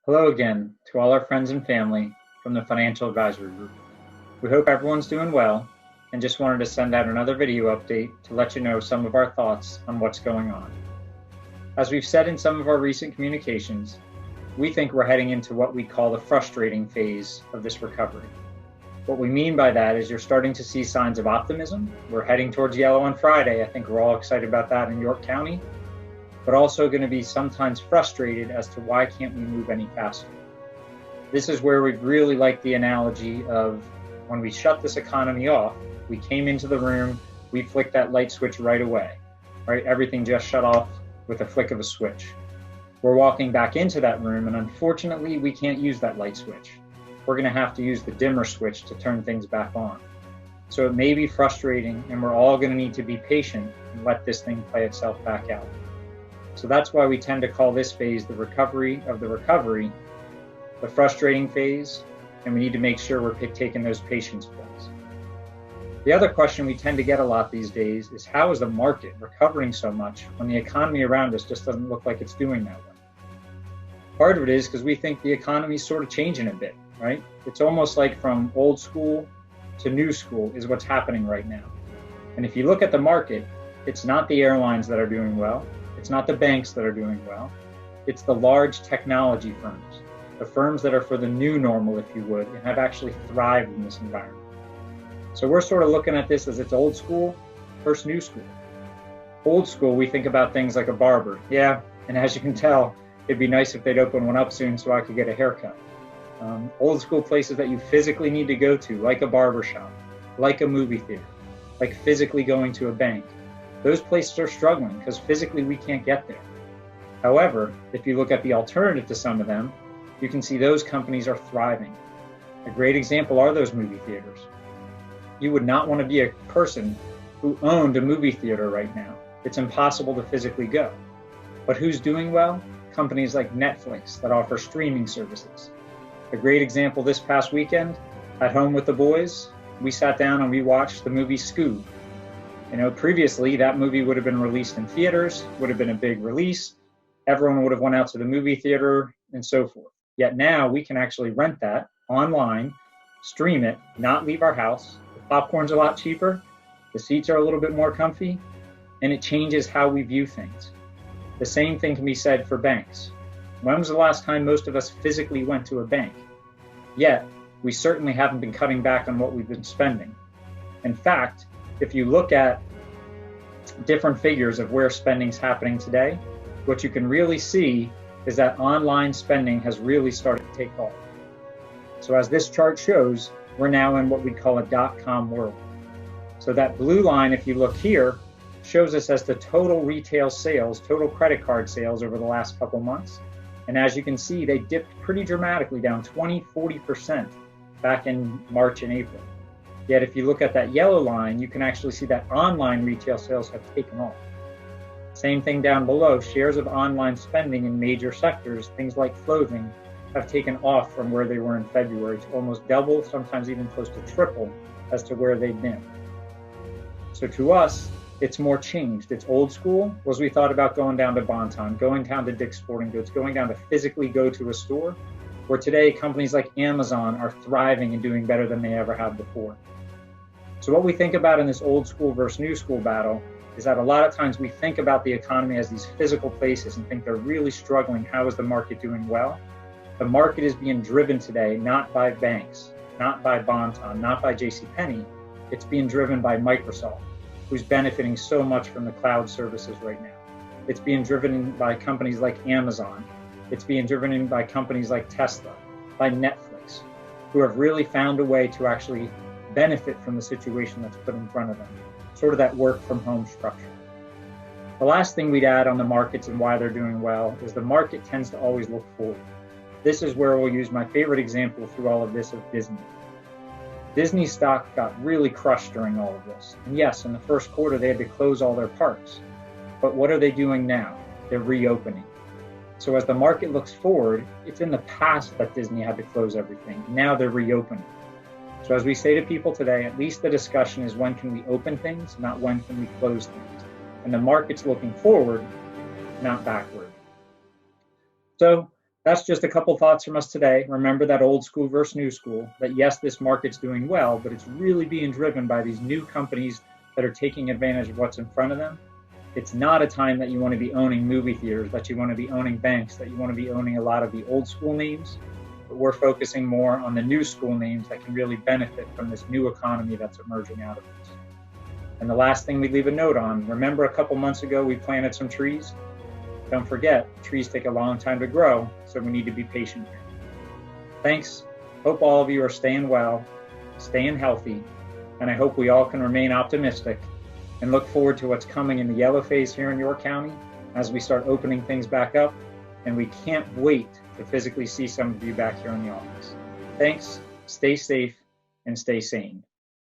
Hello again to all our friends and family from the Financial Advisory Group. We hope everyone's doing well and just wanted to send out another video update to let you know some of our thoughts on what's going on. As we've said in some of our recent communications, we think we're heading into what we call the frustrating phase of this recovery. What we mean by that is you're starting to see signs of optimism. We're heading towards yellow on Friday. I think we're all excited about that in York County, but also going to be sometimes frustrated as to why can't we move any faster. This is where we really like the analogy of when we shut this economy off, we came into the room, we flicked that light switch right away, right? Everything just shut off with a flick of a switch. We're walking back into that room, and unfortunately, we can't use that light switch. We're going to have to use the dimmer switch to turn things back on. So it may be frustrating, and we're all going to need to be patient and let this thing play itself back out. So that's why we tend to call this phase the recovery of the recovery, the frustrating phase, and we need to make sure we're taking those patience pills. The other question we tend to get a lot these days is how is the market recovering so much when the economy around us just doesn't look like it's doing that way? Part of it is because we think the economy is sort of changing a bit, right? It's almost like from old school to new school is what's happening right now. And if you look at the market, it's not the airlines that are doing well. It's not the banks that are doing well. It's the large technology firms, the firms that are for the new normal, if you would, and have actually thrived in this environment. So we're sort of looking at this as it's old school versus new school. Old school, we think about things like a barber. Yeah, and as you can tell, it'd be nice if they'd open one up soon so I could get a haircut. Old school places that you physically need to go to, like a barber shop, like a movie theater, like physically going to a bank. Those places are struggling because physically we can't get there. However, if you look at the alternative to some of them, you can see those companies are thriving. A great example are those movie theaters. You would not want to be a person who owned a movie theater right now. It's impossible to physically go. But who's doing well? Companies like Netflix that offer streaming services. A great example this past weekend, at home with the boys, we sat down and we watched the movie Scoob. You know, previously that movie would have been released in theaters, would have been a big release. Everyone would have went out to the movie theater and so forth. Yet now we can actually rent that online, stream it, not leave our house. The popcorn's a lot cheaper, the seats are a little bit more comfy, and it changes how we view things. The same thing can be said for banks. When was the last time most of us physically went to a bank? Yet, we certainly haven't been cutting back on what we've been spending. In fact, if you look at different figures of where spending's happening today, what you can really see is that online spending has really started to take off. So as this chart shows, we're now in what we call a dot-com world. So that blue line, if you look here, shows us as the total retail sales, total credit card sales over the last couple months. And as you can see, they dipped pretty dramatically down 20–40% back in March and April. Yet if you look at that yellow line, you can actually see that online retail sales have taken off. Same thing down below, shares of online spending in major sectors, things like clothing, have taken off from where they were in February to almost double, sometimes even close to triple as to where they've been. So to us, it's more changed. It's old school, was we thought about going down to Bon-Ton, going down to Dick's Sporting Goods, going down to physically go to a store, where today companies like Amazon are thriving and doing better than they ever have before. So what we think about in this old school versus new school battle is that a lot of times we think about the economy as these physical places and think they're really struggling. How is the market doing well? The market is being driven today not by banks, not by Bon-Ton, not by JCPenney. It's being driven by Microsoft, who's benefiting so much from the cloud services right now. It's being driven by companies like Amazon. It's being driven by companies like Tesla, by Netflix, who have really found a way to actually benefit from the situation that's put in front of them, sort of that work from home structure. The last thing we'd add on the markets and why they're doing well is the market tends to always look forward. This is where we'll use my favorite example through all of this of Disney. Disney stock got really crushed during all of this. And yes, in the first quarter, they had to close all their parks. But what are they doing now? They're reopening. So as the market looks forward, it's in the past that Disney had to close everything. Now they're reopening. So as we say to people today, at least the discussion is when can we open things, not when can we close things. And the market's looking forward, not backward. So That's just a couple thoughts from us today. Remember that old school versus new school, that yes, this market's doing well, but it's really being driven by these new companies that are taking advantage of what's in front of them. It's not a time that you want to be owning movie theaters, that you want to be owning banks, that you want to be owning a lot of the old school names, but we're focusing more on the new school names that can really benefit from this new economy that's emerging out of this. And the last thing we leave a note on, remember a couple months ago we planted some trees? Don't forget, trees take a long time to grow, so we need to be patient here. Thanks. Hope all of you are staying well, staying healthy, and I hope we all can remain optimistic and look forward to what's coming in the yellow phase here in York County as we start opening things back up, and we can't wait to physically see some of you back here in the office. Thanks, stay safe, and stay sane.